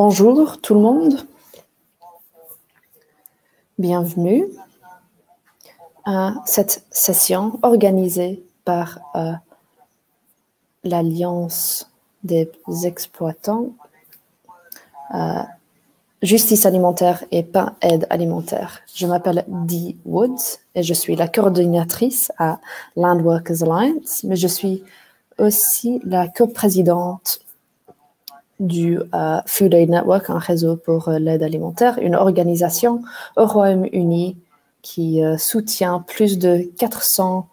Bonjour tout le monde, bienvenue à cette session organisée par l'Alliance des exploitants, justice alimentaire et pas aide alimentaire. Je m'appelle Dee Woods et je suis la coordinatrice à Land Workers Alliance, mais je suis aussi la coprésidente du Food Aid Network, un réseau pour l'aide alimentaire, une organisation au Royaume-Uni qui soutient plus de 400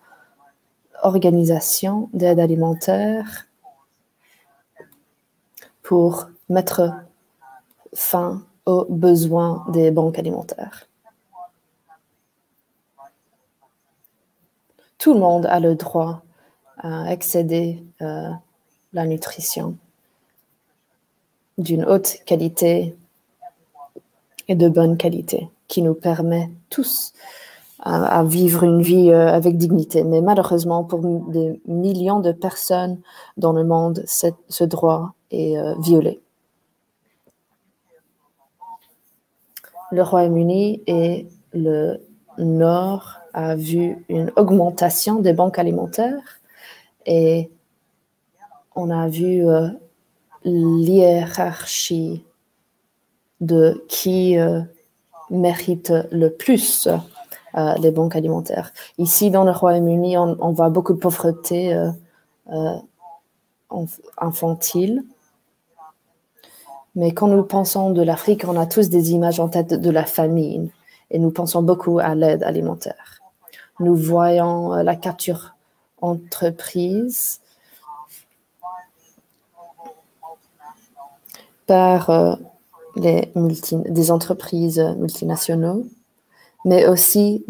organisations d'aide alimentaire pour mettre fin aux besoins des banques alimentaires. Tout le monde a le droit à accéder à la nutrition d'une haute qualité et de bonne qualité, qui nous permet tous à vivre une vie avec dignité. Mais malheureusement, pour des millions de personnes dans le monde, ce droit est violé. Le Royaume-Uni et le Nord a vu une augmentation des banques alimentaires et on a vu l'hiérarchie de qui mérite le plus les banques alimentaires. Ici, dans le Royaume-Uni, on voit beaucoup de pauvreté infantile. Mais quand nous pensons de l'Afrique, on a tous des images en tête de la famine et nous pensons beaucoup à l'aide alimentaire. Nous voyons la capture entreprise par des entreprises multinationales, mais aussi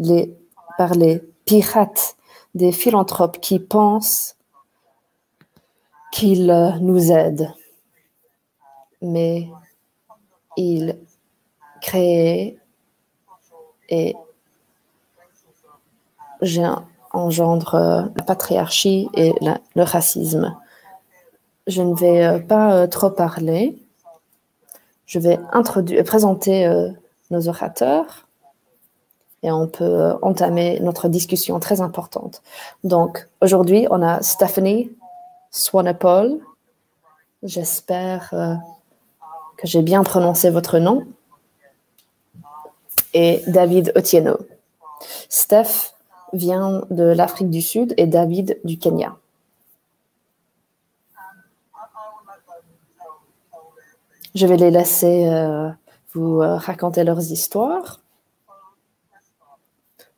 par les pirates, des philanthropes qui pensent qu'ils nous aident. Mais ils créent et engendrent la patriarchie et le racisme. Je ne vais pas trop parler. Je vais présenter nos orateurs et on peut entamer notre discussion très importante. Donc, aujourd'hui, on a Stephanie Swanepoel. J'espère que j'ai bien prononcé votre nom. Et David Otieno. Steph vient de l'Afrique du Sud et David du Kenya. Je vais les laisser vous raconter leurs histoires.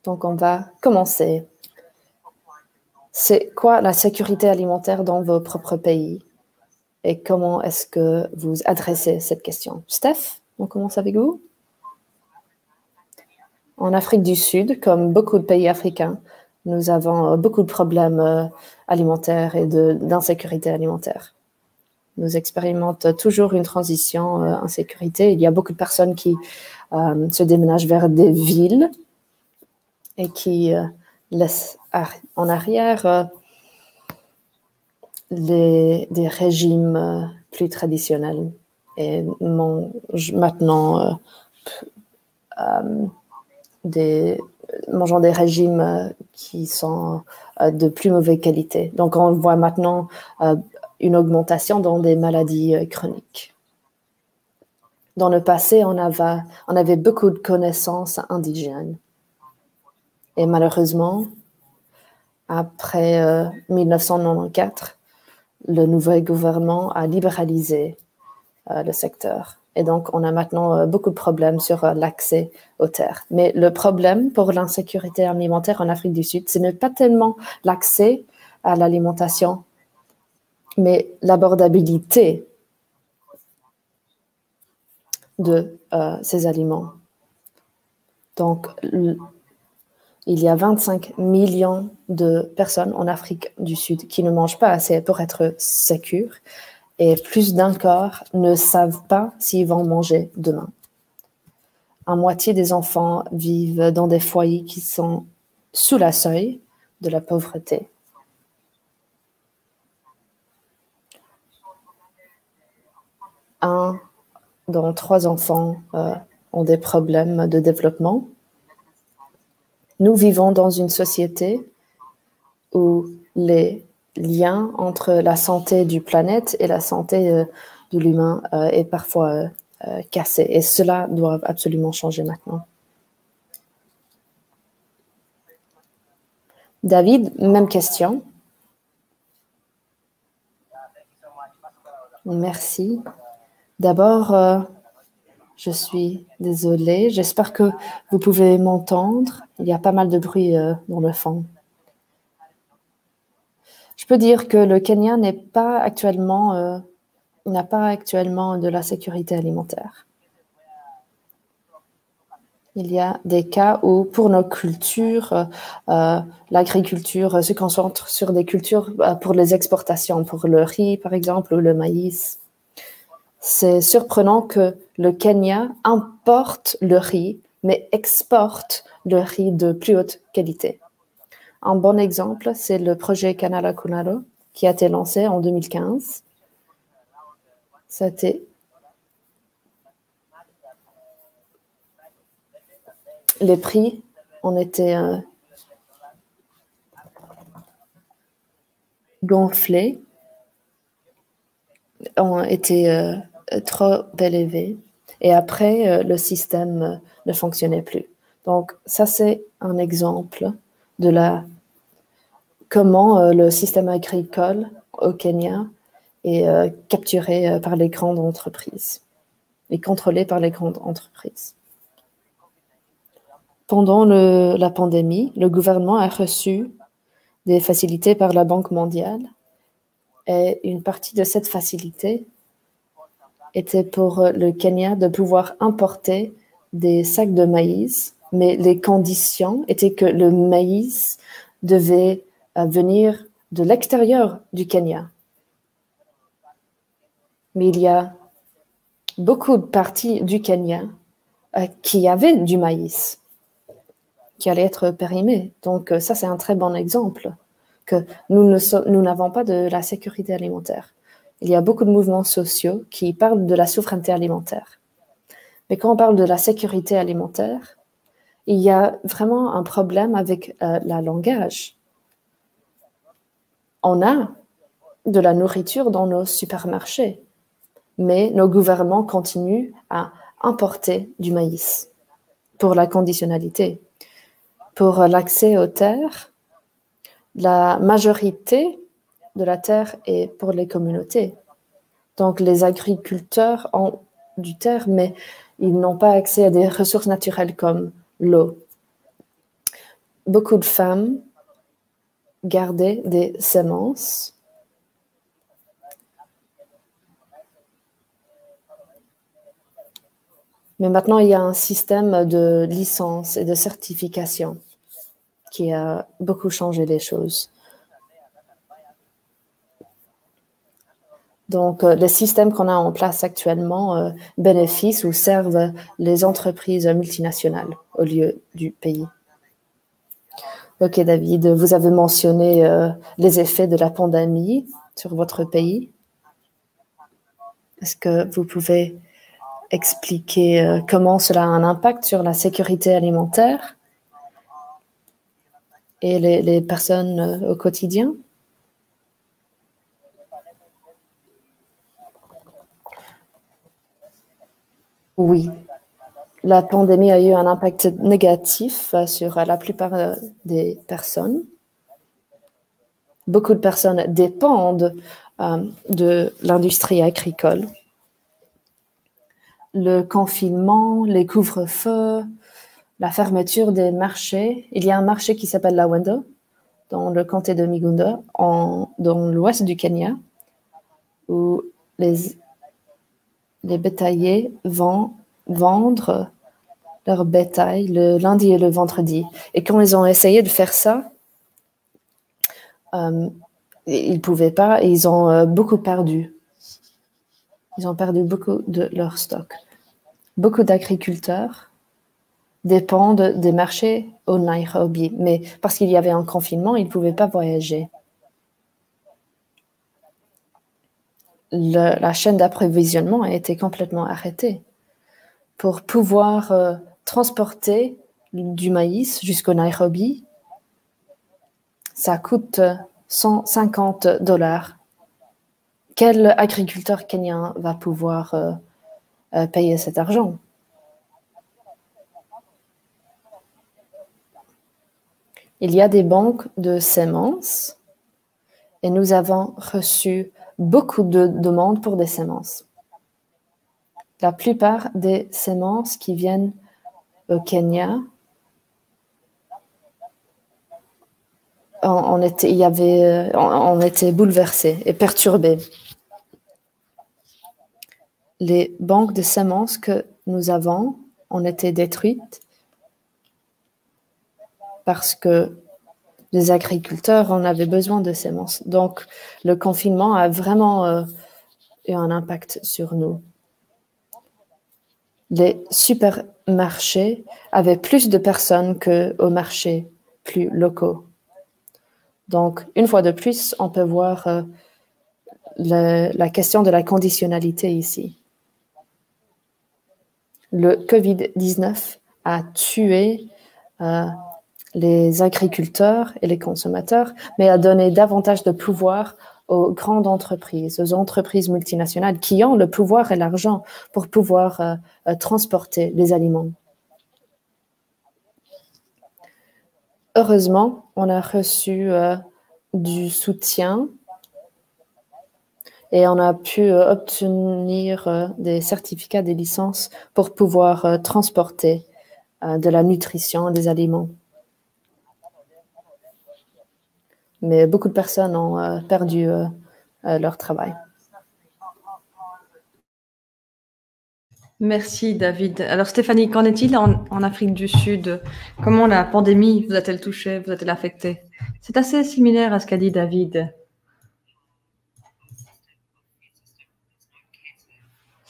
Donc, on va commencer. C'est quoi la sécurité alimentaire dans vos propres pays? Et comment est-ce que vous adressez cette question? Steph, on commence avec vous. En Afrique du Sud, comme beaucoup de pays africains, nous avons beaucoup de problèmes alimentaires et d'insécurité alimentaire. Nous expérimentons toujours une transition insécurité. Il y a beaucoup de personnes qui se déménagent vers des villes et qui laissent en arrière des régimes plus traditionnels et maintenant mangeant des régimes qui sont de plus mauvaise qualité. Donc, on voit maintenant une augmentation dans des maladies chroniques. Dans le passé, on avait beaucoup de connaissances indigènes. Et malheureusement, après 1994, le nouveau gouvernement a libéralisé le secteur. Et donc, on a maintenant beaucoup de problèmes sur l'accès aux terres. Mais le problème pour l'insécurité alimentaire en Afrique du Sud, ce n'est pas tellement l'accès à l'alimentation, mais l'abordabilité de ces aliments. Donc, il y a 25 millions de personnes en Afrique du Sud qui ne mangent pas assez pour être sécures. Et plus d'un quart ne savent pas s'ils vont manger demain. La moitié des enfants vivent dans des foyers qui sont sous la seuil de la pauvreté. Un dont 3 enfants ont des problèmes de développement. Nous vivons dans une société où les liens entre la santé du planète et la santé de l'humain est parfois cassé. Et cela doit absolument changer maintenant. David, même question. Merci. D'abord, je suis désolée. J'espère que vous pouvez m'entendre. Il y a pas mal de bruit dans le fond. Je peux dire que le Kenya n'a pas actuellement de la sécurité alimentaire. Il y a des cas où, pour nos cultures, l'agriculture se concentre sur des cultures pour les exportations, pour le riz, par exemple, ou le maïs. C'est surprenant que le Kenya importe le riz, mais exporte le riz de plus haute qualité. Un bon exemple, c'est le projet Canala Kunalo, qui a été lancé en 2015. Les prix ont été gonflés, ont été trop élevés. Et après, le système ne fonctionnait plus. Donc, ça, c'est un exemple de comment le système agricole au Kenya est capturé par les grandes entreprises et contrôlé par les grandes entreprises. Pendant la pandémie, le gouvernement a reçu des facilités par la Banque mondiale et une partie de cette facilité était pour le Kenya de pouvoir importer des sacs de maïs, mais les conditions étaient que le maïs devait venir de l'extérieur du Kenya. Mais il y a beaucoup de parties du Kenya qui avaient du maïs, qui allait être périmé. Donc ça, c'est un très bon exemple que nous n'avons pas de la sécurité alimentaire. Il y a beaucoup de mouvements sociaux qui parlent de la souveraineté alimentaire. Mais quand on parle de la sécurité alimentaire, il y a vraiment un problème avec le langage. On a de la nourriture dans nos supermarchés, mais nos gouvernements continuent à importer du maïs pour la conditionnalité. Pour l'accès aux terres, la majorité de la terre est pour les communautés. Donc, les agriculteurs ont du terre, mais ils n'ont pas accès à des ressources naturelles comme l'eau. Beaucoup de femmes gardaient des semences. Mais maintenant, il y a un système de licence et de certification qui a beaucoup changé les choses. Donc, les systèmes qu'on a en place actuellement bénéficient ou servent les entreprises multinationales au lieu du pays. Ok, David, vous avez mentionné les effets de la pandémie sur votre pays. Est-ce que vous pouvez expliquer comment cela a un impact sur la sécurité alimentaire et les personnes au quotidien? Oui, la pandémie a eu un impact négatif sur la plupart des personnes. Beaucoup de personnes dépendent de l'industrie agricole. Le confinement, les couvre-feux, la fermeture des marchés. Il y a un marché qui s'appelle Lawendo, dans le comté de Migunda, dans l'ouest du Kenya, où les bétaillers vont vendre leur bétail le lundi et le vendredi. Et quand ils ont essayé de faire ça, ils ne pouvaient pas et ils ont beaucoup perdu. Ils ont perdu beaucoup de leur stock. Beaucoup d'agriculteurs dépendent des marchés au Nairobi, mais parce qu'il y avait un confinement, ils ne pouvaient pas voyager. la chaîne d'approvisionnement a été complètement arrêtée. Pour pouvoir transporter du maïs jusqu'au Nairobi, ça coûte $150. Quel agriculteur kenyan va pouvoir payer cet argent? Il y a des banques de semences et nous avons reçu beaucoup de demandes pour des semences. La plupart des semences qui viennent au Kenya, on était bouleversés et perturbés. Les banques de semences que nous avons ont été détruites parce que les agriculteurs en avaient besoin de semences. Donc, le confinement a vraiment eu un impact sur nous. Les supermarchés avaient plus de personnes qu'aux marchés plus locaux. Donc, une fois de plus, on peut voir la question de la conditionnalité ici. Le COVID-19 a tué les agriculteurs et les consommateurs, mais a donné davantage de pouvoir aux grandes entreprises, aux entreprises multinationales qui ont le pouvoir et l'argent pour pouvoir transporter les aliments. Heureusement, on a reçu du soutien et on a pu obtenir des certificats, des licences pour pouvoir transporter de la nutrition, des aliments. Mais beaucoup de personnes ont perdu leur travail. Merci David. Alors Stéphanie, qu'en est-il en Afrique du Sud? Comment la pandémie vous a-t-elle touché, vous a-t-elle affecté? C'est assez similaire à ce qu'a dit David.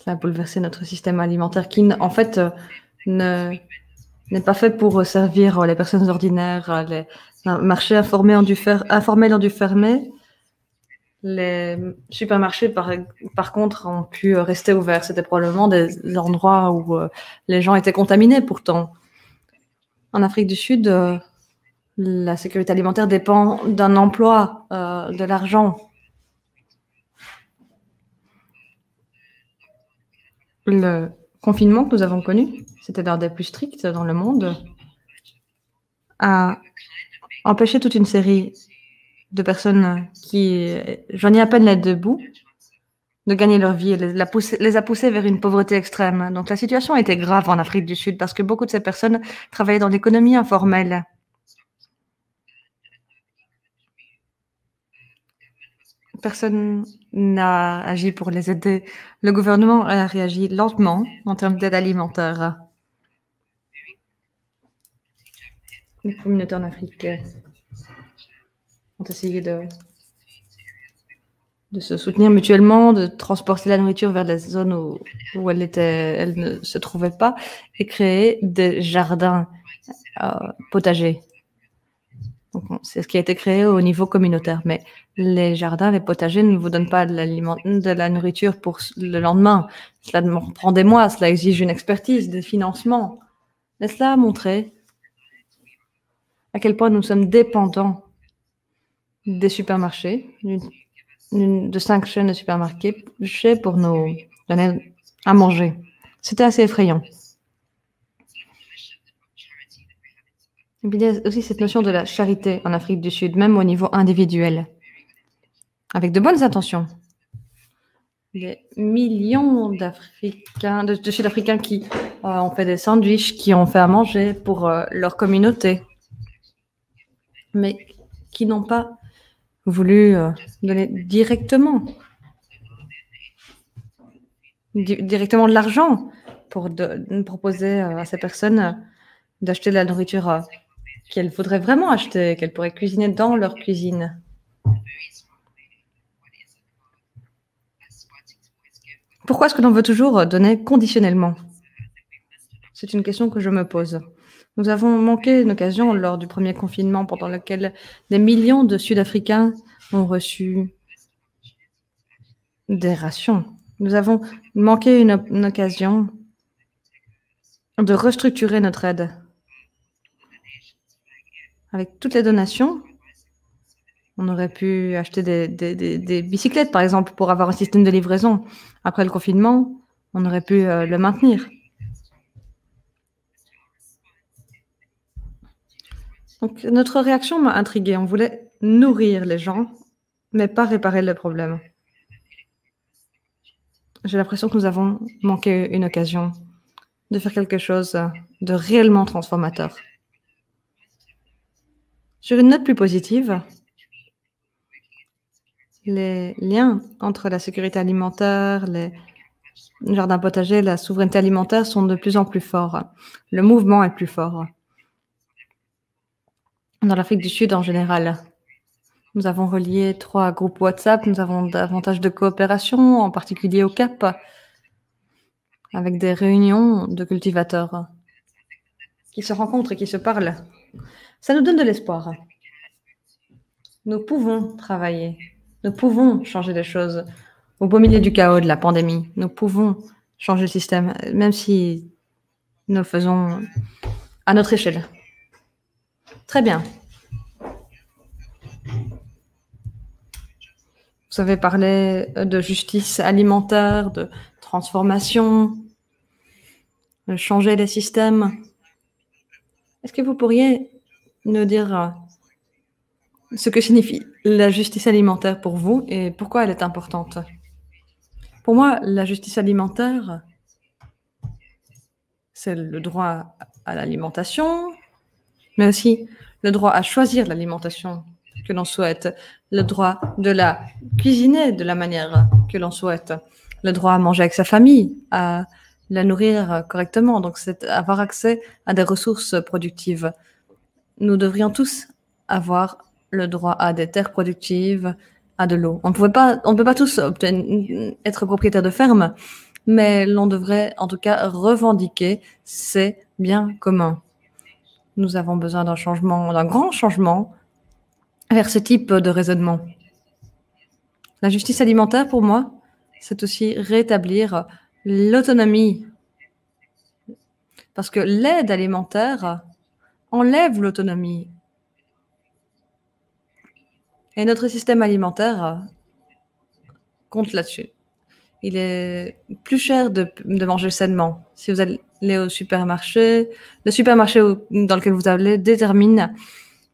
Ça a bouleversé notre système alimentaire qui, en fait, n'est pas fait pour servir les personnes ordinaires. Les marchés informels ont dû fermer. Les supermarchés, par contre, ont pu rester ouverts. C'était probablement des endroits où les gens étaient contaminés pourtant. En Afrique du Sud, la sécurité alimentaire dépend d'un emploi, de l'argent. Le confinement que nous avons connu, c'était l'un des plus stricts dans le monde, a empêché toute une série de personnes qui joignaient à peine les deux bouts de gagner leur vie et les a poussés vers une pauvreté extrême. Donc la situation était grave en Afrique du Sud parce que beaucoup de ces personnes travaillaient dans l'économie informelle. Personne n'a agi pour les aider. Le gouvernement a réagi lentement en termes d'aide alimentaire. Les communautés en Afrique ont essayé de se soutenir mutuellement, de transporter la nourriture vers des zones où elle ne se trouvait pas et créer des jardins potagers. C'est ce qui a été créé au niveau communautaire. Mais les jardins, les potagers ne vous donnent pas de la nourriture pour le lendemain. Cela prend des mois, cela exige une expertise, des financements. Et cela a montré à quel point nous sommes dépendants des supermarchés, de 5 chaînes de supermarchés pour nous donner à manger. C'était assez effrayant. Il y a aussi cette notion de la charité en Afrique du Sud, même au niveau individuel, avec de bonnes intentions. Des millions d'Africains, de Sud-Africains qui ont fait des sandwichs, qui ont fait à manger pour leur communauté, mais qui n'ont pas voulu donner directement de l'argent pour proposer à ces personnes d'acheter de la nourriture qu'elles voudraient vraiment acheter, qu'elles pourraient cuisiner dans leur cuisine. Pourquoi est-ce que l'on veut toujours donner conditionnellement? C'est une question que je me pose. Nous avons manqué une occasion lors du premier confinement pendant lequel des millions de Sud-Africains ont reçu des rations. Nous avons manqué une occasion de restructurer notre aide. Avec toutes les donations, on aurait pu acheter des bicyclettes, par exemple, pour avoir un système de livraison. Après le confinement, on aurait pu le maintenir. Donc, notre réaction m'a intriguée. On voulait nourrir les gens, mais pas réparer le problème. J'ai l'impression que nous avons manqué une occasion de faire quelque chose de réellement transformateur. Sur une note plus positive, les liens entre la sécurité alimentaire, les jardins potagers, la souveraineté alimentaire sont de plus en plus forts. Le mouvement est plus fort. Dans l'Afrique du Sud en général, nous avons relié 3 groupes WhatsApp, nous avons davantage de coopération, en particulier au Cap, avec des réunions de cultivateurs qui se rencontrent et qui se parlent. Ça nous donne de l'espoir. Nous pouvons travailler, nous pouvons changer les choses. Au beau milieu du chaos de la pandémie, nous pouvons changer le système, même si nous le faisons à notre échelle. Très bien. Vous avez parlé de justice alimentaire, de transformation, de changer les systèmes. Est-ce que vous pourriez nous dire ce que signifie la justice alimentaire pour vous et pourquoi elle est importante? Pour moi, la justice alimentaire, c'est le droit à l'alimentation, mais aussi le droit à choisir l'alimentation que l'on souhaite, le droit de la cuisiner de la manière que l'on souhaite, le droit à manger avec sa famille, à la nourrir correctement. Donc, c'est avoir accès à des ressources productives. Nous devrions tous avoir le droit à des terres productives, à de l'eau. On ne peut pas tous être propriétaire de ferme, mais l'on devrait en tout cas revendiquer ces biens communs. Nous avons besoin d'un changement, d'un grand changement vers ce type de raisonnement. La justice alimentaire, pour moi, c'est aussi rétablir l'autonomie. Parce que l'aide alimentaire enlève l'autonomie. Et notre système alimentaire compte là-dessus. Il est plus cher de manger sainement. Si vous allez au supermarché, le supermarché dans lequel vous allez détermine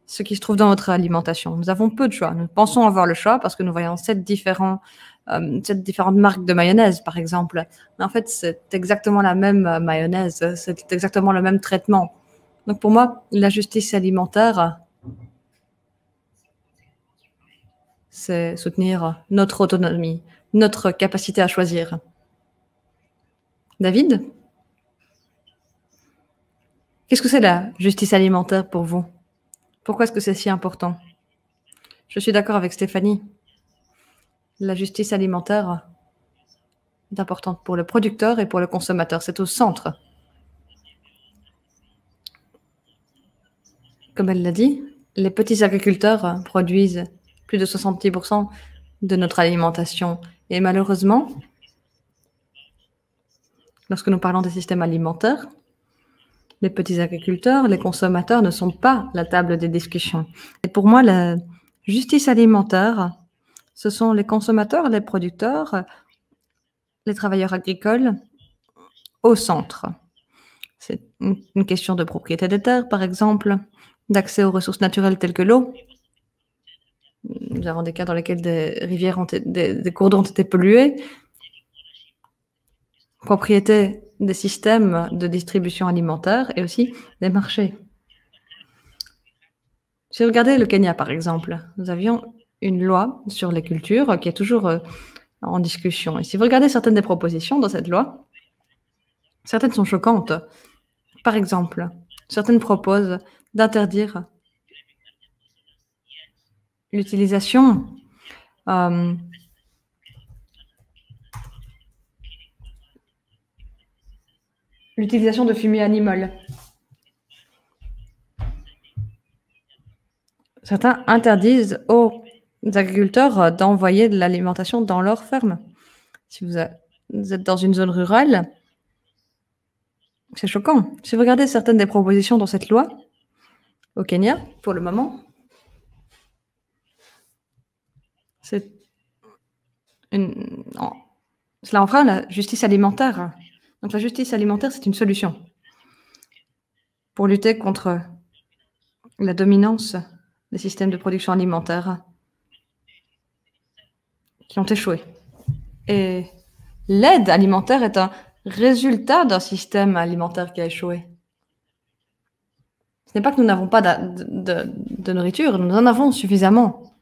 ce qui se trouve dans votre alimentation. Nous avons peu de choix. Nous pensons avoir le choix parce que nous voyons 7 différentes marques de mayonnaise, par exemple. Mais en fait, c'est exactement la même mayonnaise, c'est exactement le même traitement. Donc pour moi, la justice alimentaire, c'est soutenir notre autonomie, notre capacité à choisir. David, qu'est-ce que c'est la justice alimentaire pour vous? Pourquoi est-ce que c'est si important? Je suis d'accord avec Stéphanie. La justice alimentaire est importante pour le producteur et pour le consommateur. C'est au centre. Comme elle l'a dit, les petits agriculteurs produisent plus de 70% de notre alimentation. Et malheureusement, lorsque nous parlons des systèmes alimentaires, les petits agriculteurs, les consommateurs ne sont pas la table des discussions. Et pour moi, la justice alimentaire, ce sont les consommateurs, les producteurs, les travailleurs agricoles au centre. C'est une question de propriété des terres, par exemple, d'accès aux ressources naturelles telles que l'eau. Nous avons des cas dans lesquels des rivières, des cours d'eau ont été pollués. Propriété des systèmes de distribution alimentaire et aussi des marchés. Si vous regardez le Kenya, par exemple, nous avions une loi sur les cultures qui est toujours en discussion. Et si vous regardez certaines des propositions dans cette loi, certaines sont choquantes. Par exemple, certaines proposent d'interdire l'utilisation de fumée animale. Certains interdisent aux agriculteurs d'envoyer de l'alimentation dans leur ferme. Si vous êtes dans une zone rurale, c'est choquant. Si vous regardez certaines des propositions dans cette loi, au Kenya, pour le moment, cela enfreint la justice alimentaire. Donc la justice alimentaire, c'est une solution pour lutter contre la dominance des systèmes de production alimentaire qui ont échoué. Et l'aide alimentaire est un résultat d'un système alimentaire qui a échoué. Ce n'est pas que nous n'avons pas de nourriture, nous en avons suffisamment.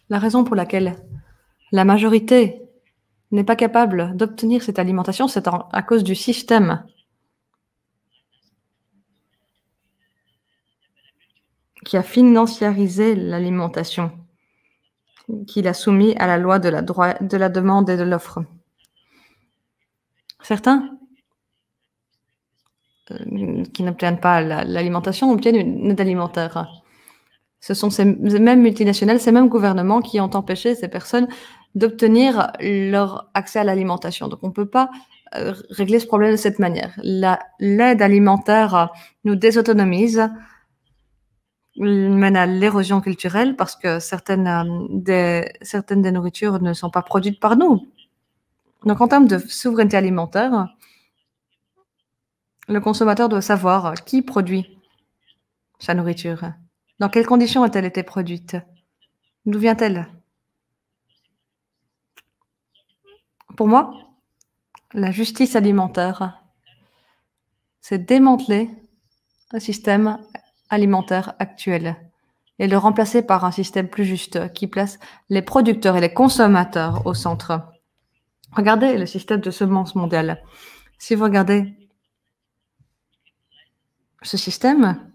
La raison pour laquelle la majorité n'est pas capable d'obtenir cette alimentation, c'est à cause du système qui a financiarisé l'alimentation, qui l'a soumis à la loi de la demande et de l'offre. Certains qui n'obtiennent pas l'alimentation obtiennent une aide alimentaire. Ce sont ces mêmes multinationales, ces mêmes gouvernements qui ont empêché ces personnes d'obtenir leur accès à l'alimentation. Donc, on ne peut pas régler ce problème de cette manière. L'aide alimentaire nous désautonomise, mène à l'érosion culturelle parce que certaines des nourritures ne sont pas produites par nous. Donc, en termes de souveraineté alimentaire, le consommateur doit savoir qui produit sa nourriture. Dans quelles conditions a-t-elle été produite? D'où vient-elle? Pour moi, la justice alimentaire, c'est démanteler le système alimentaire actuel et le remplacer par un système plus juste qui place les producteurs et les consommateurs au centre. Regardez le système de semences mondiales. Si vous regardez ce système,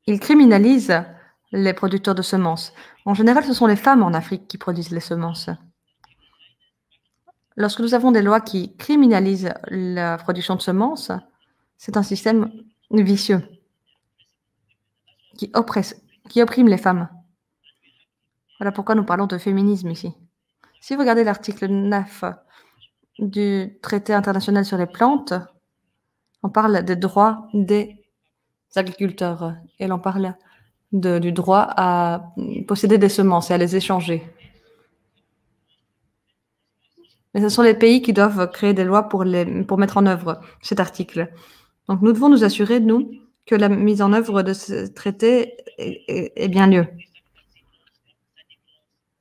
il criminalise les producteurs de semences. En général, ce sont les femmes en Afrique qui produisent les semences. Lorsque nous avons des lois qui criminalisent la production de semences, c'est un système vicieux qui opprime les femmes. Voilà pourquoi nous parlons de féminisme ici. Si vous regardez l'article 9 du traité international sur les plantes, on parle des droits des agriculteurs et l'on parle du droit à posséder des semences et à les échanger. Mais ce sont les pays qui doivent créer des lois pour mettre en œuvre cet article. Donc nous devons nous assurer, nous, que la mise en œuvre de ce traité est bien lieu.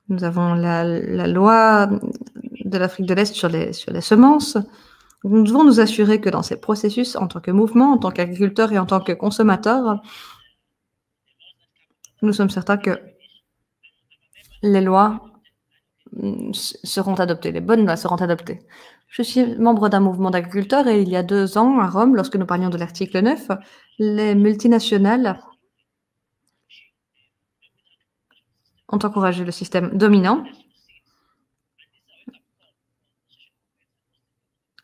Nous avons la loi de l'Afrique de l'Est sur les semences. Nous devons nous assurer que dans ces processus, en tant que mouvement, en tant qu'agriculteurs et en tant que consommateurs, nous sommes certains que les lois seront adoptées, les bonnes lois seront adoptées. Je suis membre d'un mouvement d'agriculteurs et il y a 2 ans, à Rome, lorsque nous parlions de l'article 9, les multinationales ont encouragé le système dominant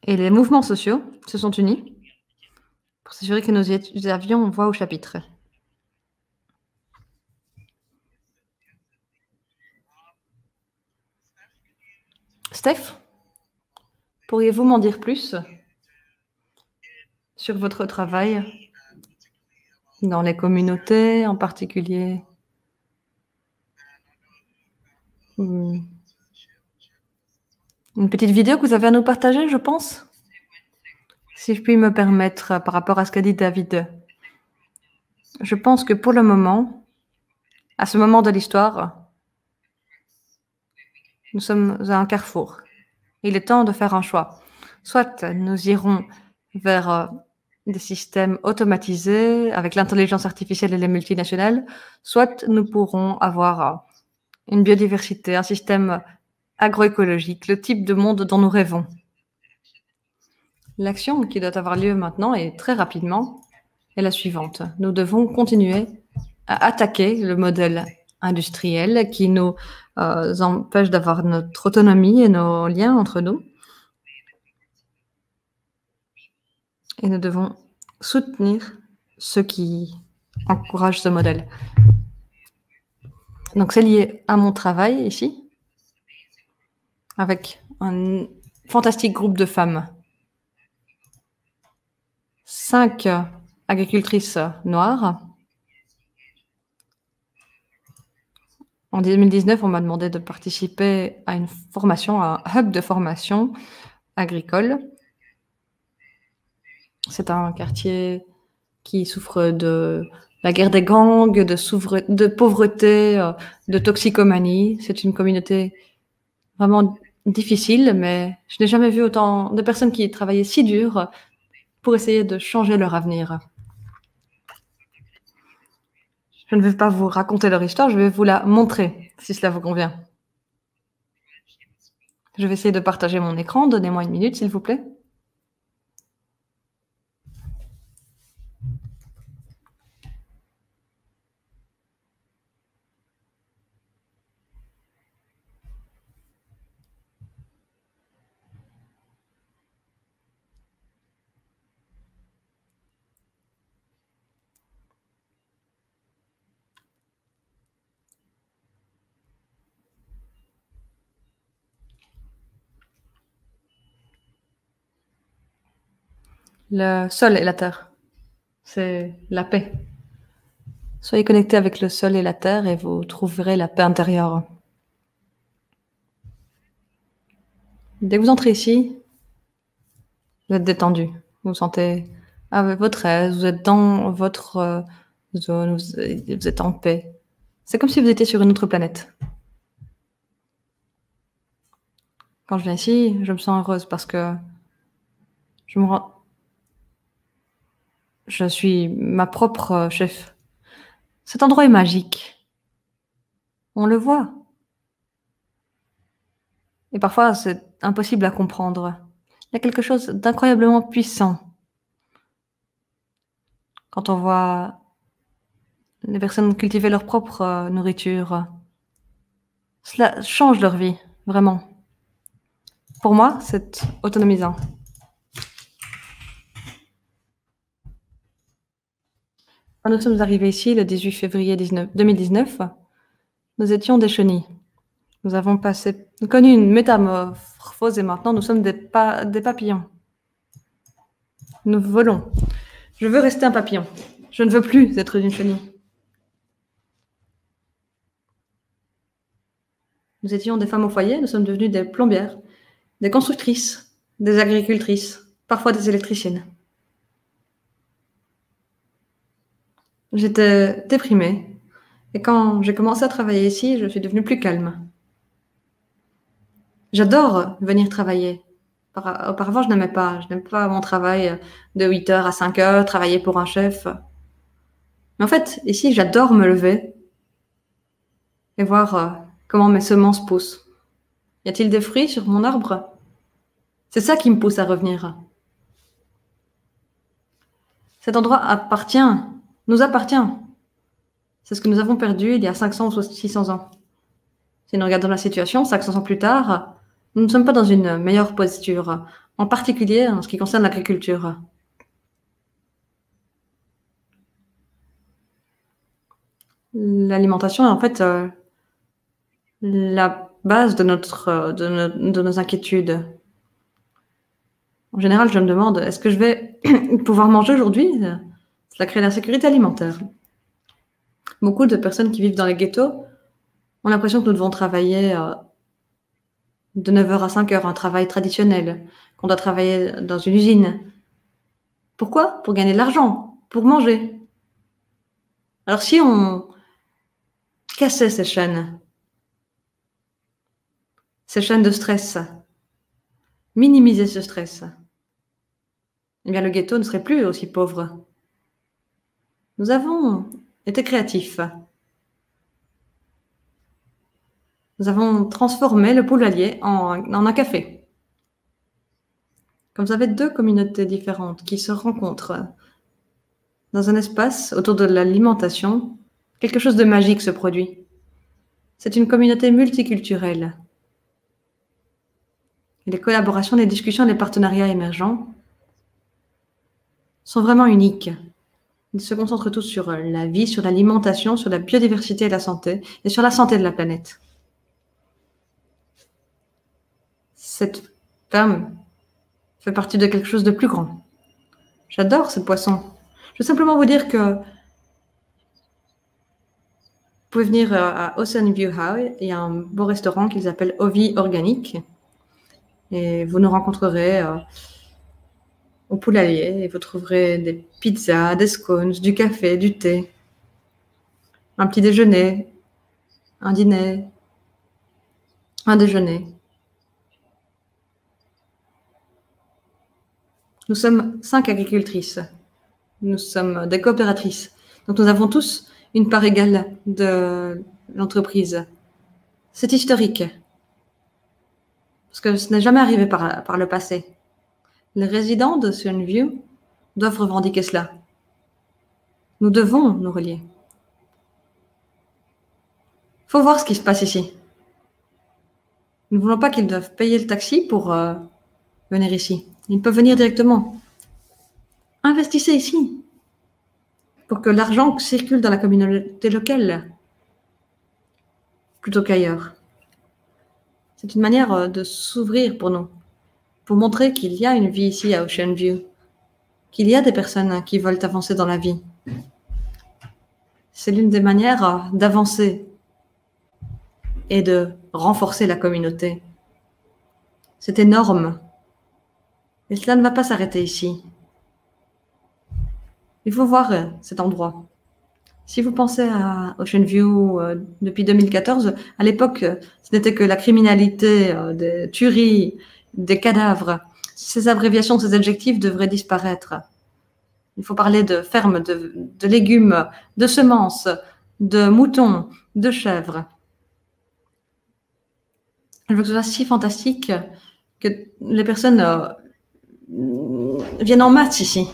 et les mouvements sociaux se sont unis pour s'assurer que nous avions voix au chapitre. Steph, pourriez-vous m'en dire plus sur votre travail dans les communautés en particulier? Une petite vidéo que vous avez à nous partager, je pense. Si je puis me permettre par rapport à ce qu'a dit David. Je pense que pour le moment, à ce moment de l'histoire, nous sommes à un carrefour. Il est temps de faire un choix. Soit nous irons vers des systèmes automatisés avec l'intelligence artificielle et les multinationales, soit nous pourrons avoir une biodiversité, un système agroécologique, le type de monde dont nous rêvons. L'action qui doit avoir lieu maintenant et très rapidement est la suivante. Nous devons continuer à attaquer le modèle industriel qui nous empêche d'avoir notre autonomie et nos liens entre nous. Et nous devons soutenir ceux qui encouragent ce modèle. Donc, c'est lié à mon travail ici, avec un fantastique groupe de femmes. 5 agricultrices noires. En 2019, on m'a demandé de participer à une formation, à un hub de formation agricole. C'est un quartier qui souffre de la guerre des gangs, de pauvreté, de toxicomanie. C'est une communauté vraiment difficile, mais je n'ai jamais vu autant de personnes qui travaillaient si dur pour essayer de changer leur avenir. Je ne vais pas vous raconter leur histoire, je vais vous la montrer, si cela vous convient. Je vais essayer de partager mon écran. Donnez-moi une minute, s'il vous plaît. Le sol et la terre, c'est la paix. Soyez connectés avec le sol et la terre et vous trouverez la paix intérieure. Dès que vous entrez ici, vous êtes détendu. Vous vous sentez à votre aise, vous êtes dans votre zone, vous êtes en paix. C'est comme si vous étiez sur une autre planète. Quand je viens ici, je me sens heureuse parce que je suis ma propre chef. Cet endroit est magique. On le voit. Et parfois, c'est impossible à comprendre. Il y a quelque chose d'incroyablement puissant quand on voit les personnes cultiver leur propre nourriture. Cela change leur vie, vraiment. Pour moi, c'est autonomisant. Quand nous sommes arrivés ici, le 18 février 2019, nous étions des chenilles. Nous avons connu une métamorphose et maintenant nous sommes des papillons. Nous volons. Je veux rester un papillon. Je ne veux plus être une chenille. Nous étions des femmes au foyer, nous sommes devenues des plombières, des constructrices, des agricultrices, parfois des électriciennes. J'étais déprimée et quand j'ai commencé à travailler ici, je suis devenue plus calme. J'adore venir travailler. Auparavant, je n'aimais pas. Je n'aimais pas mon travail de 8h à 5h, travailler pour un chef. Mais en fait, ici, j'adore me lever et voir comment mes semences poussent. Y a-t-il des fruits sur mon arbre? C'est ça qui me pousse à revenir. Cet endroit nous appartient. C'est ce que nous avons perdu il y a 500 ou 600 ans. Si nous regardons la situation, 500 ans plus tard, nous ne sommes pas dans une meilleure posture, en particulier en ce qui concerne l'agriculture. L'alimentation est en fait la base de nos inquiétudes. En général, je me demande, est-ce que je vais pouvoir manger aujourd'hui? Cela crée l'insécurité alimentaire. Beaucoup de personnes qui vivent dans les ghettos ont l'impression que nous devons travailler de 9h à 5h, un travail traditionnel, qu'on doit travailler dans une usine. Pourquoi? Pour gagner de l'argent, pour manger. Alors si on cassait ces chaînes de stress, minimiser ce stress, eh bien le ghetto ne serait plus aussi pauvre. Nous avons été créatifs. Nous avons transformé le poulailler en un café. Comme vous avez deux communautés différentes qui se rencontrent dans un espace autour de l'alimentation, quelque chose de magique se produit. C'est une communauté multiculturelle. Et les collaborations, les discussions, les partenariats émergents sont vraiment uniques. Ils se concentrent tous sur la vie, sur l'alimentation, sur la biodiversité et la santé, et sur la santé de la planète. Cette ferme fait partie de quelque chose de plus grand. J'adore ce poisson. Je veux simplement vous dire que vous pouvez venir à Ocean View House. Il y a un beau restaurant qu'ils appellent Ovi Organique. Et vous nous rencontrerez au poulailler et vous trouverez des pizzas, des scones, du café, du thé, un petit déjeuner, un dîner, un déjeuner. Nous sommes 5 agricultrices. Nous sommes des coopératrices. Donc nous avons tous une part égale de l'entreprise. C'est historique. Parce que ce n'est jamais arrivé par le passé. Les résidents de Oceanview doivent revendiquer cela. Nous devons nous relier. Il faut voir ce qui se passe ici. Nous ne voulons pas qu'ils doivent payer le taxi pour venir ici. Ils peuvent venir directement. Investissez ici pour que l'argent circule dans la communauté locale plutôt qu'ailleurs. C'est une manière de s'ouvrir pour nous, pour montrer qu'il y a une vie ici à Oceanview, qu'il y a des personnes qui veulent avancer dans la vie. C'est l'une des manières d'avancer et de renforcer la communauté. C'est énorme. Et cela ne va pas s'arrêter ici. Il faut voir cet endroit. Si vous pensez à Oceanview depuis 2014, à l'époque, ce n'était que la criminalité, des tueries, des cadavres. Ces abréviations, ces adjectifs devraient disparaître. Il faut parler de fermes, de légumes, de semences, de moutons, de chèvres. Je veux que ce soit si fantastique que les personnes viennent en masse ici.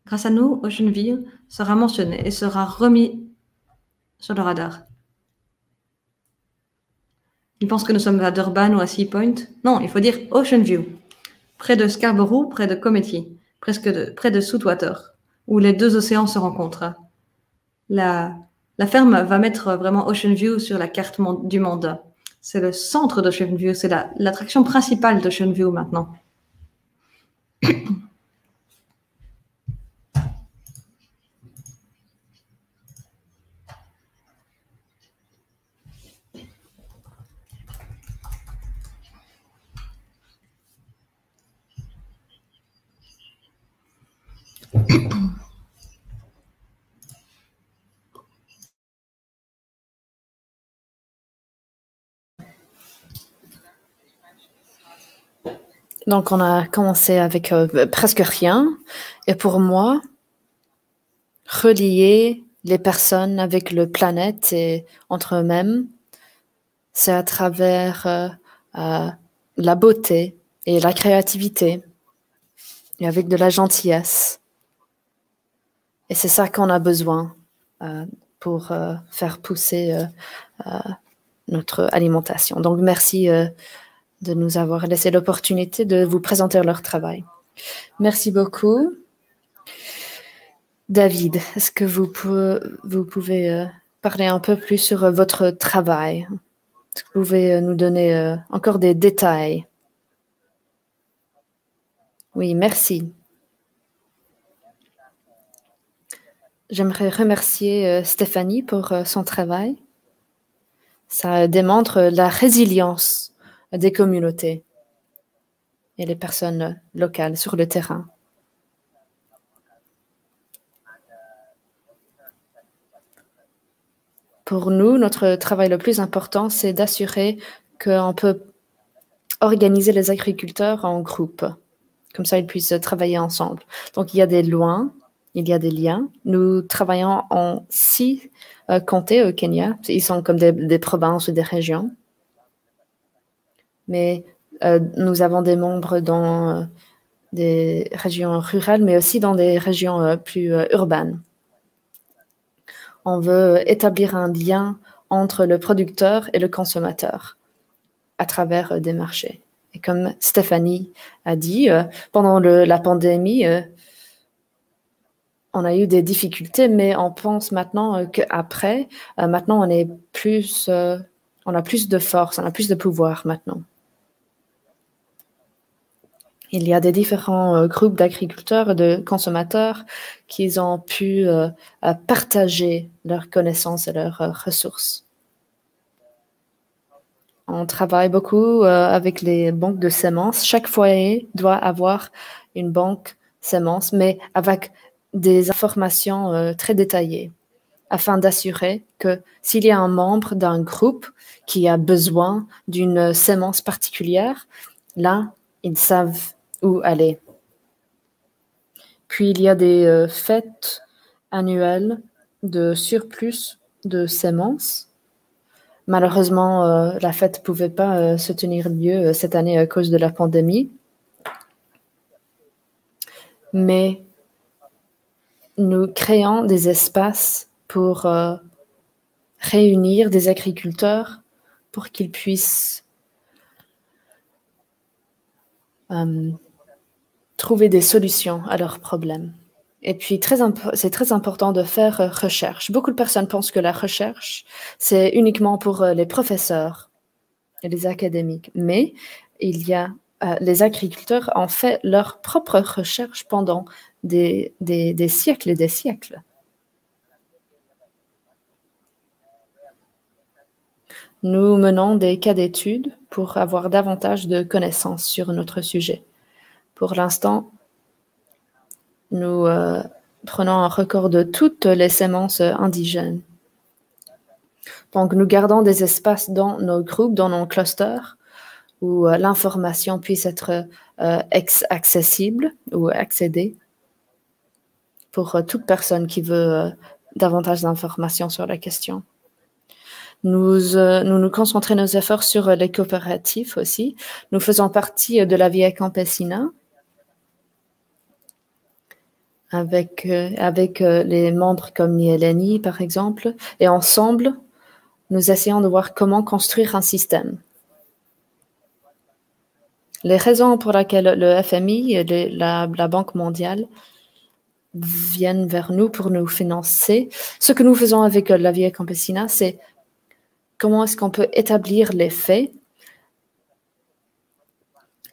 Grâce à nous, Oceanview sera mentionné et sera remis sur le radar. Ils pensent que nous sommes à Durban ou à Sea Point. Non, il faut dire Oceanview, près de Scarborough, près de Cometty, près de Sweetwater, où les deux océans se rencontrent. La ferme va mettre vraiment Oceanview sur la carte du monde. C'est le centre d'Oceanview, c'est l'attraction principale d'Oceanview maintenant. Donc, on a commencé avec presque rien. Et pour moi, relier les personnes avec la planète et entre eux-mêmes, c'est à travers la beauté et la créativité et avec de la gentillesse. Et c'est ça qu'on a besoin pour faire pousser notre alimentation. Donc, merci de nous avoir laissé l'opportunité de vous présenter leur travail. Merci beaucoup. David, est-ce que vous pouvez parler un peu plus sur votre travail? Est-ce que vous pouvez nous donner encore des détails? Oui, merci. J'aimerais remercier Stéphanie pour son travail. Ça démontre la résilience des communautés et les personnes locales sur le terrain. Pour nous, notre travail le plus important, c'est d'assurer qu'on peut organiser les agriculteurs en groupe. Comme ça, ils puissent travailler ensemble. Donc, il y a des lois, il y a des liens. Nous travaillons en 6 comtés au Kenya. Ils sont comme des provinces ou des régions. Mais nous avons des membres dans des régions rurales, mais aussi dans des régions plus urbaines. On veut établir un lien entre le producteur et le consommateur à travers des marchés. Et comme Stéphanie a dit, pendant la pandémie, on a eu des difficultés, mais on pense maintenant qu'après, maintenant on a plus de force, on a plus de pouvoir maintenant. Il y a des différents groupes d'agriculteurs et de consommateurs qui ont pu partager leurs connaissances et leurs ressources. On travaille beaucoup avec les banques de semences. Chaque foyer doit avoir une banque semences, mais avec des informations très détaillées, afin d'assurer que s'il y a un membre d'un groupe qui a besoin d'une semence particulière, là, ils savent où aller. Puis, il y a des fêtes annuelles de surplus de semences. Malheureusement, la fête ne pouvait pas se tenir lieu cette année à cause de la pandémie. Mais nous créons des espaces pour réunir des agriculteurs pour qu'ils puissent trouver des solutions à leurs problèmes. Et puis, c'est très important de faire recherche. Beaucoup de personnes pensent que la recherche, c'est uniquement pour les professeurs et les académiques. Mais les agriculteurs ont fait leur propre recherche pendant des siècles et des siècles. Nous menons des cas d'études pour avoir davantage de connaissances sur notre sujet. Pour l'instant, nous prenons un record de toutes les semences indigènes. Donc, nous gardons des espaces dans nos groupes, dans nos clusters, où l'information puisse être accessible ou accéder pour toute personne qui veut davantage d'informations sur la question. Nous concentrons nos efforts sur les coopératives aussi. Nous faisons partie de la Via Campesina avec les membres comme Nieleni, par exemple. Et ensemble, nous essayons de voir comment construire un système. Les raisons pour lesquelles le FMI et la Banque mondiale viennent vers nous pour nous financer, ce que nous faisons avec la Via Campesina, c'est comment est-ce qu'on peut établir les faits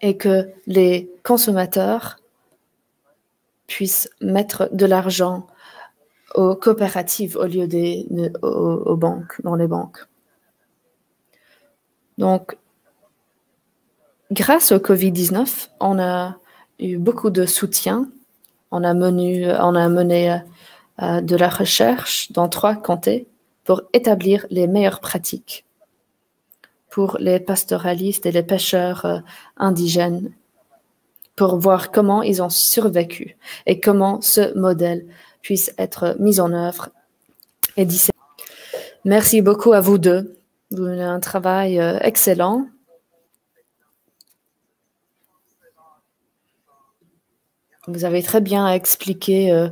et que les consommateurs puissent mettre de l'argent aux coopératives au lieu aux banques, dans les banques. Donc, grâce au Covid-19, on a eu beaucoup de soutien. On a mené de la recherche dans 3 comtés pour établir les meilleures pratiques pour les pastoralistes et les pêcheurs indigènes, pour voir comment ils ont survécu et comment ce modèle puisse être mis en œuvre et disséminé. Merci beaucoup à vous deux. Vous menez un travail excellent. Vous avez très bien expliqué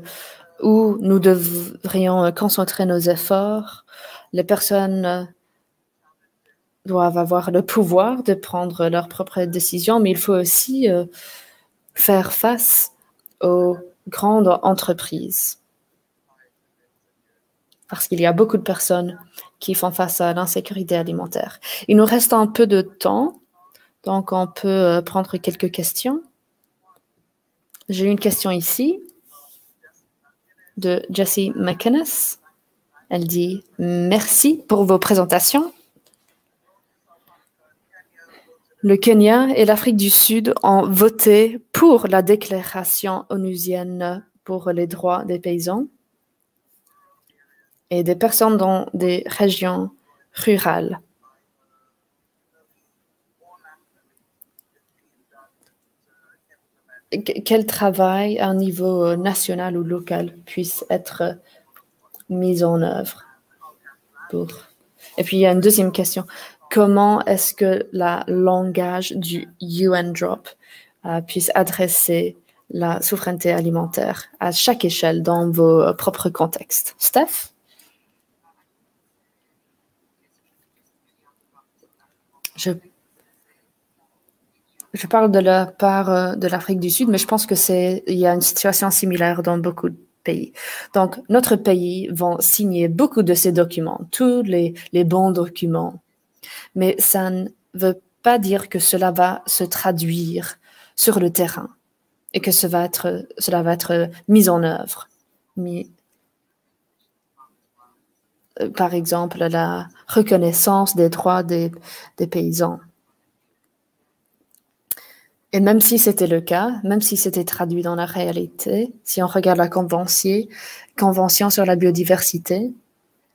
où nous devrions concentrer nos efforts. Les personnes doivent avoir le pouvoir de prendre leurs propres décisions, mais il faut aussi faire face aux grandes entreprises. Parce qu'il y a beaucoup de personnes qui font face à l'insécurité alimentaire. Il nous reste un peu de temps, donc on peut prendre quelques questions. J'ai une question ici de Jessie McInnes. Elle dit « Merci pour vos présentations. Le Kenya et l'Afrique du Sud ont voté pour la déclaration onusienne pour les droits des paysans et des personnes dans des régions rurales. Quel travail à un niveau national ou local puisse être mis en œuvre pour... Et puis, il y a une deuxième question. Comment est-ce que le langage du UNDROP puisse adresser la souveraineté alimentaire à chaque échelle dans vos propres contextes? Steph? Je parle de la part de l'Afrique du Sud, mais je pense qu'il y a une situation similaire dans beaucoup pays. Donc, notre pays va signer beaucoup de ces documents, tous les bons documents. Mais ça ne veut pas dire que cela va se traduire sur le terrain et que cela va être mis en œuvre. Par exemple, la reconnaissance des droits des paysans. Et même si c'était le cas, même si c'était traduit dans la réalité, si on regarde la Convention sur la biodiversité,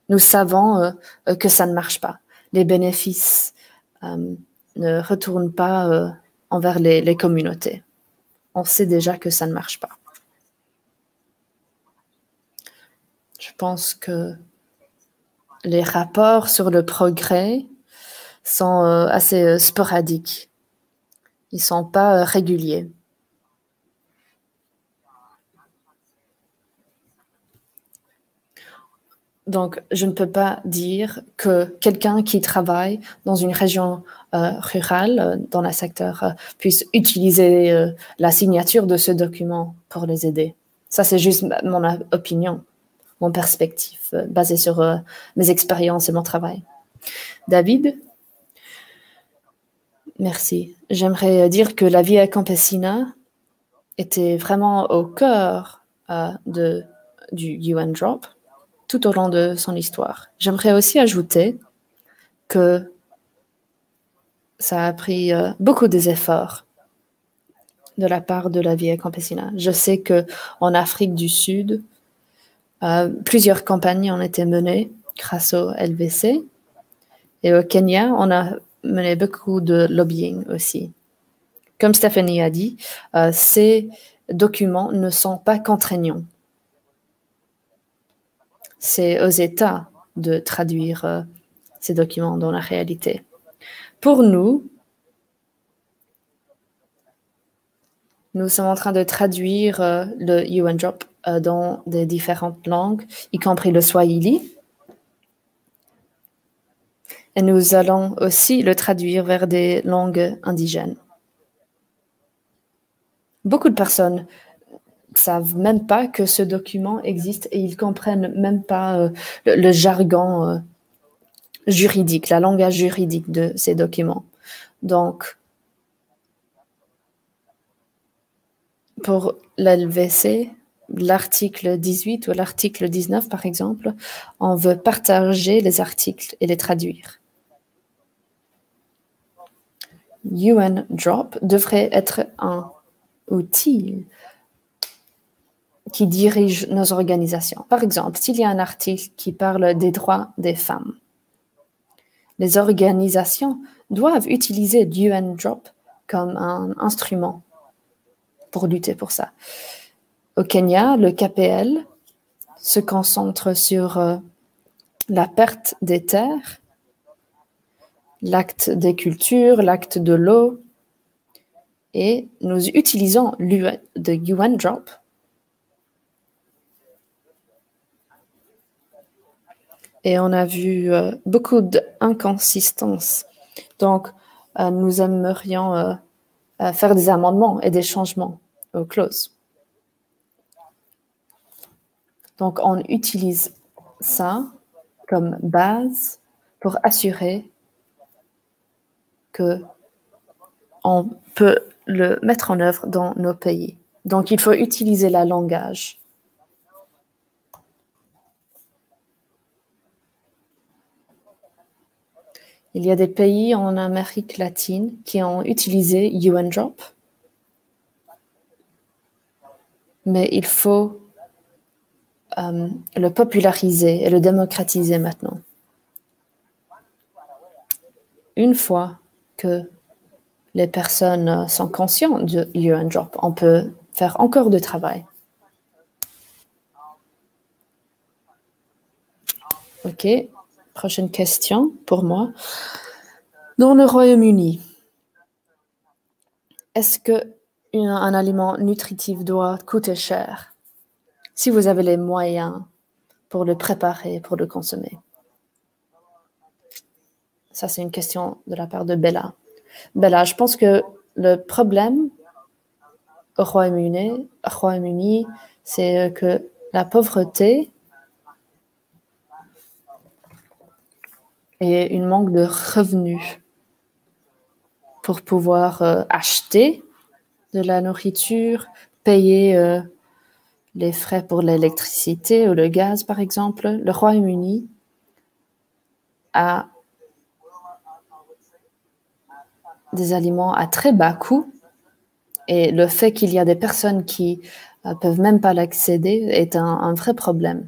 nous savons que ça ne marche pas. Les bénéfices ne retournent pas envers les communautés. On sait déjà que ça ne marche pas. Je pense que les rapports sur le progrès sont assez sporadiques. Ils ne sont pas réguliers. Donc, je ne peux pas dire que quelqu'un qui travaille dans une région rurale, dans le secteur, puisse utiliser la signature de ce document pour les aider. Ça, c'est juste mon opinion, mon perspective, basée sur mes expériences et mon travail. David? Merci. J'aimerais dire que la Via Campesina était vraiment au cœur du UN Drop tout au long de son histoire. J'aimerais aussi ajouter que ça a pris beaucoup des efforts de la part de la Via Campesina. Je sais qu'en Afrique du Sud, plusieurs campagnes ont été menées grâce au LVC. Et au Kenya, on a mené beaucoup de lobbying aussi. Comme Stéphanie a dit, ces documents ne sont pas contraignants. C'est aux États de traduire ces documents dans la réalité. Pour nous, nous sommes en train de traduire le UN Drop dans des différentes langues, y compris le Swahili. Et nous allons aussi le traduire vers des langues indigènes. Beaucoup de personnes ne savent même pas que ce document existe et ils ne comprennent même pas le jargon juridique, la langage juridique de ces documents. Donc, pour l'LVC, l'article 18 ou l'article 19, par exemple, on veut partager les articles et les traduire. UN Drop devrait être un outil qui dirige nos organisations. Par exemple, s'il y a un article qui parle des droits des femmes, les organisations doivent utiliser l'UN Drop comme un instrument pour lutter pour ça. Au Kenya, le KPL se concentre sur la perte des terres, l'acte des cultures, l'acte de l'eau, et nous utilisons le UN Drop et on a vu beaucoup d'inconsistances. Donc, nous aimerions faire des amendements et des changements aux clauses. Donc, on utilise ça comme base pour assurer qu'on peut le mettre en œuvre dans nos pays. Donc, il faut utiliser le langage. Il y a des pays en Amérique latine qui ont utilisé UN Drop, mais il faut le populariser et le démocratiser maintenant. Une fois que les personnes sont conscientes de UN Drop, on peut faire encore du travail. OK. Prochaine question pour moi. Dans le Royaume-Uni, est-ce qu'un aliment nutritif doit coûter cher si vous avez les moyens pour le préparer, pour le consommer? Ça, c'est une question de la part de Bella. Bella, je pense que le problème au Royaume-Uni, c'est que la pauvreté et une manque de revenus pour pouvoir acheter de la nourriture, payer les frais pour l'électricité ou le gaz, par exemple. Le Royaume-Uni a des aliments à très bas coût et le fait qu'il y a des personnes qui peuvent même pas l'accéder est un vrai problème.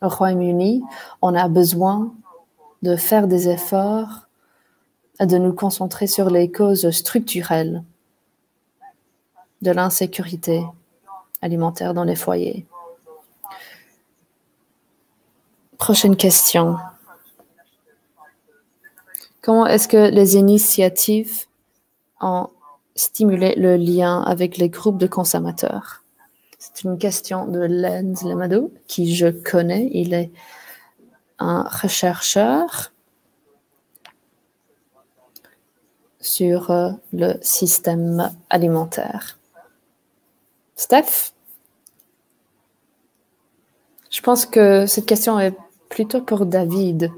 Au Royaume-Uni, on a besoin de faire des efforts, de nous concentrer sur les causes structurelles de l'insécurité alimentaire dans les foyers. Prochaine question. Comment est-ce que les initiatives ont stimulé le lien avec les groupes de consommateurs? C'est une question de Lenz Lemado, qui je connais. Il est un chercheur sur le système alimentaire. Steph? Je pense que cette question est plutôt pour David.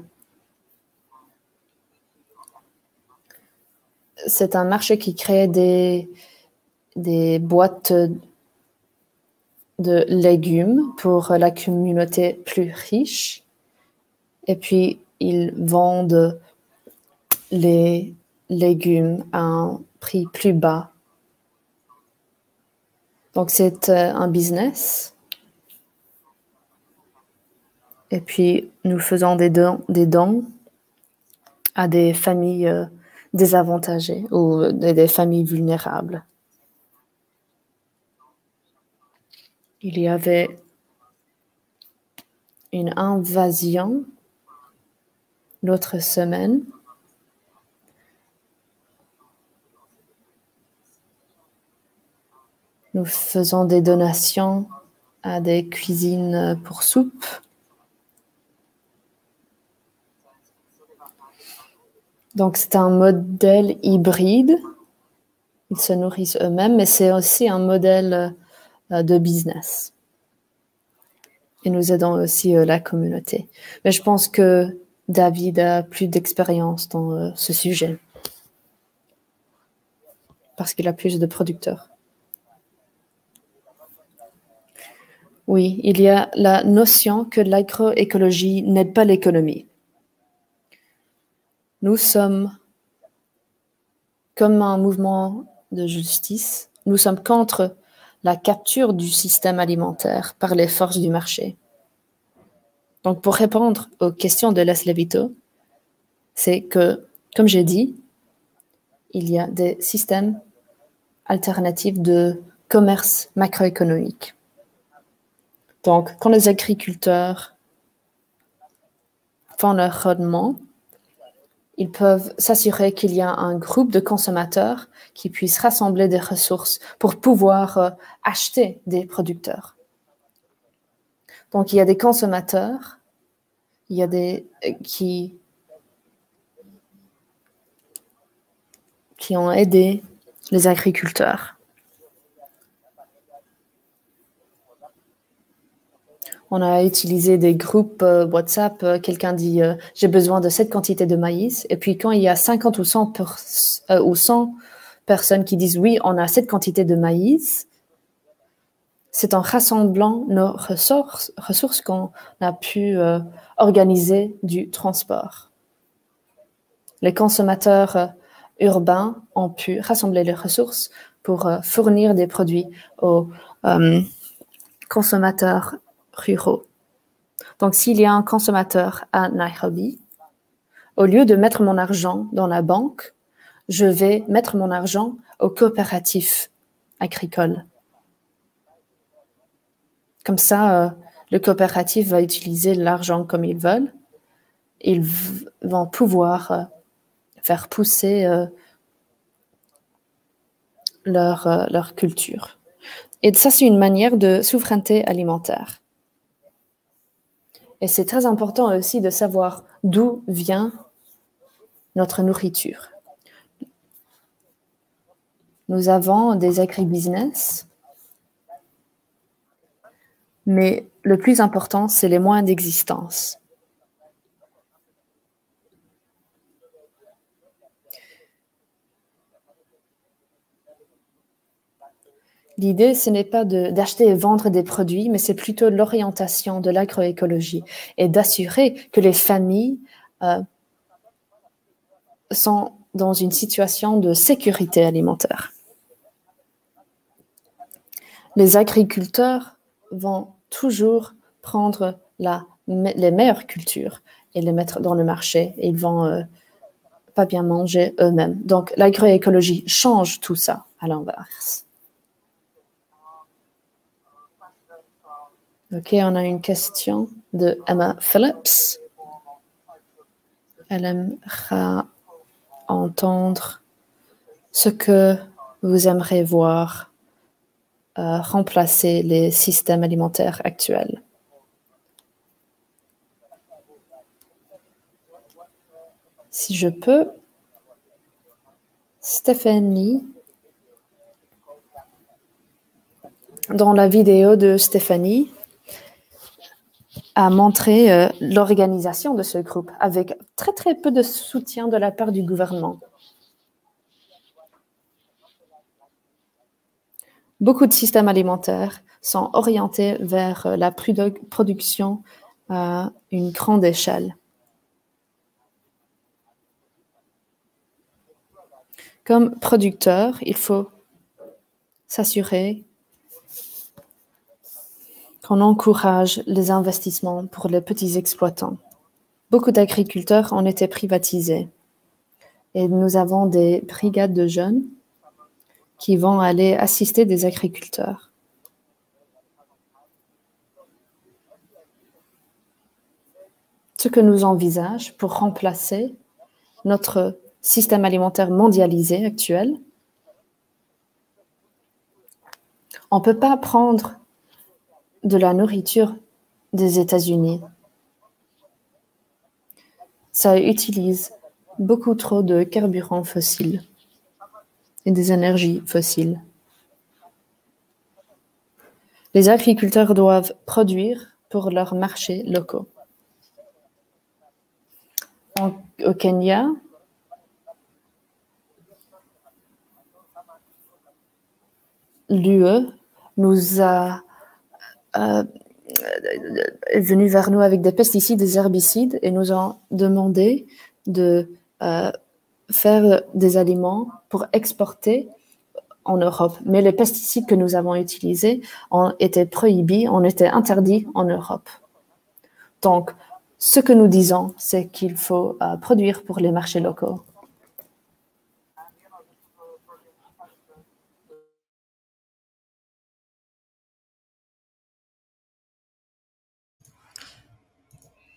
C'est un marché qui crée des boîtes de légumes pour la communauté plus riche. Et puis, ils vendent les légumes à un prix plus bas. Donc, c'est un business. Et puis, nous faisons des dons à des familles désavantagées ou des familles vulnérables. Il y avait une invasion l'autre semaine. Nous faisons des donations à des cuisines pour soupe. Donc, c'est un modèle hybride. Ils se nourrissent eux-mêmes, mais c'est aussi un modèle de business. Et nous aidons aussi la communauté. Mais je pense que David a plus d'expérience dans ce sujet. Parce qu'il a plus de producteurs. Oui, il y a la notion que l'agroécologie n'aide pas l'économie. Nous sommes comme un mouvement de justice. Nous sommes contre la capture du système alimentaire par les forces du marché. Donc, pour répondre aux questions de Les Levito, c'est que, comme j'ai dit, il y a des systèmes alternatifs de commerce macroéconomique. Donc, quand les agriculteurs font leur rendement, ils peuvent s'assurer qu'il y a un groupe de consommateurs qui puisse rassembler des ressources pour pouvoir acheter des producteurs. Donc, il y a des consommateurs, il y a des qui ont aidé les agriculteurs. On a utilisé des groupes WhatsApp. Quelqu'un dit « j'ai besoin de cette quantité de maïs ». Et puis quand il y a 50 ou 100 personnes qui disent « oui, on a cette quantité de maïs », c'est en rassemblant nos ressources qu'on a pu organiser du transport. Les consommateurs urbains ont pu rassembler les ressources pour fournir des produits aux consommateurs ruraux. Donc, s'il y a un consommateur à Nairobi, au lieu de mettre mon argent dans la banque, je vais mettre mon argent au coopératif agricole. Comme ça, le coopératif va utiliser l'argent comme ils veulent. Ils vont pouvoir faire pousser leur culture. Et ça, c'est une manière de souveraineté alimentaire. Et c'est très important aussi de savoir d'où vient notre nourriture. Nous avons des agribusiness mais le plus important, c'est les moyens d'existence. L'idée, ce n'est pas d'acheter et vendre des produits, mais c'est plutôt l'orientation de l'agroécologie et d'assurer que les familles sont dans une situation de sécurité alimentaire. Les agriculteurs vont toujours prendre les meilleures cultures et les mettre dans le marché et ils vont pas bien manger eux-mêmes. Donc, l'agroécologie change tout ça à l'inverse. OK, on a une question de Emma Phillips. Elle aimera entendre ce que vous aimeriez voir remplacer les systèmes alimentaires actuels. Si je peux, Stéphanie, dans la vidéo de Stéphanie, a montré l'organisation de ce groupe avec très, très peu de soutien de la part du gouvernement. Beaucoup de systèmes alimentaires sont orientés vers la production à une grande échelle. Comme producteur, il faut s'assurer qu'on encourage les investissements pour les petits exploitants. Beaucoup d'agriculteurs ont été privatisés et nous avons des brigades de jeunes qui vont aller assister des agriculteurs. Ce que nous envisageons pour remplacer notre système alimentaire mondialisé actuel, on ne peut pas prendre de la nourriture des États-Unis. Ça utilise beaucoup trop de carburants fossiles et des énergies fossiles. Les agriculteurs doivent produire pour leurs marchés locaux. Au Kenya, l'UE nous a est venu vers nous avec des pesticides, des herbicides et nous ont demandé de faire des aliments pour exporter en Europe. Mais les pesticides que nous avons utilisés ont été prohibés, ont été interdits en Europe. Donc, ce que nous disons, c'est qu'il faut produire pour les marchés locaux.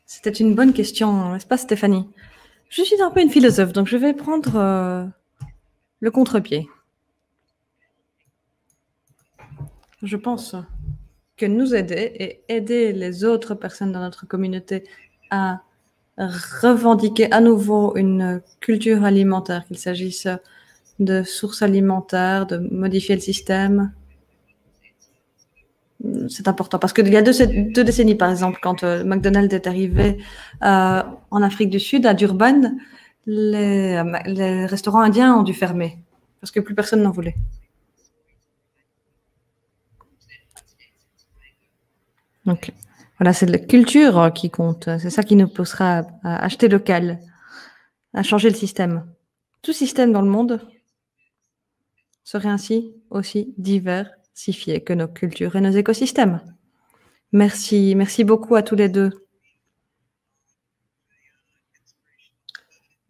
C'était une bonne question, n'est-ce pas, Stéphanie? Je suis un peu une philosophe, donc je vais prendre le contre-pied. Je pense que nous aider et aider les autres personnes dans notre communauté à revendiquer à nouveau une culture alimentaire, qu'il s'agisse de sources alimentaires, de modifier le système, c'est important. Parce qu'il y a deux décennies, par exemple, quand McDonald's est arrivé en Afrique du Sud, à Durban, les restaurants indiens ont dû fermer parce que plus personne n'en voulait. Donc, voilà, c'est la culture qui compte. C'est ça qui nous poussera à acheter local, à changer le système. Tout système dans le monde serait ainsi aussi diversifié que nos cultures et nos écosystèmes. Merci beaucoup à tous les deux.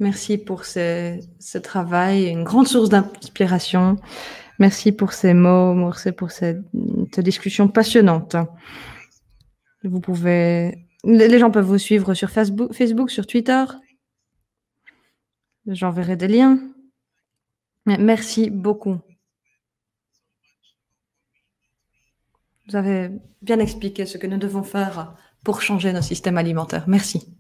Merci pour ce travail, une grande source d'inspiration. Merci pour ces mots, merci pour cette discussion passionnante. Vous pouvez, les gens peuvent vous suivre sur Facebook, sur Twitter. J'enverrai des liens. Merci beaucoup. Vous avez bien expliqué ce que nous devons faire pour changer nos systèmes alimentaires. Merci.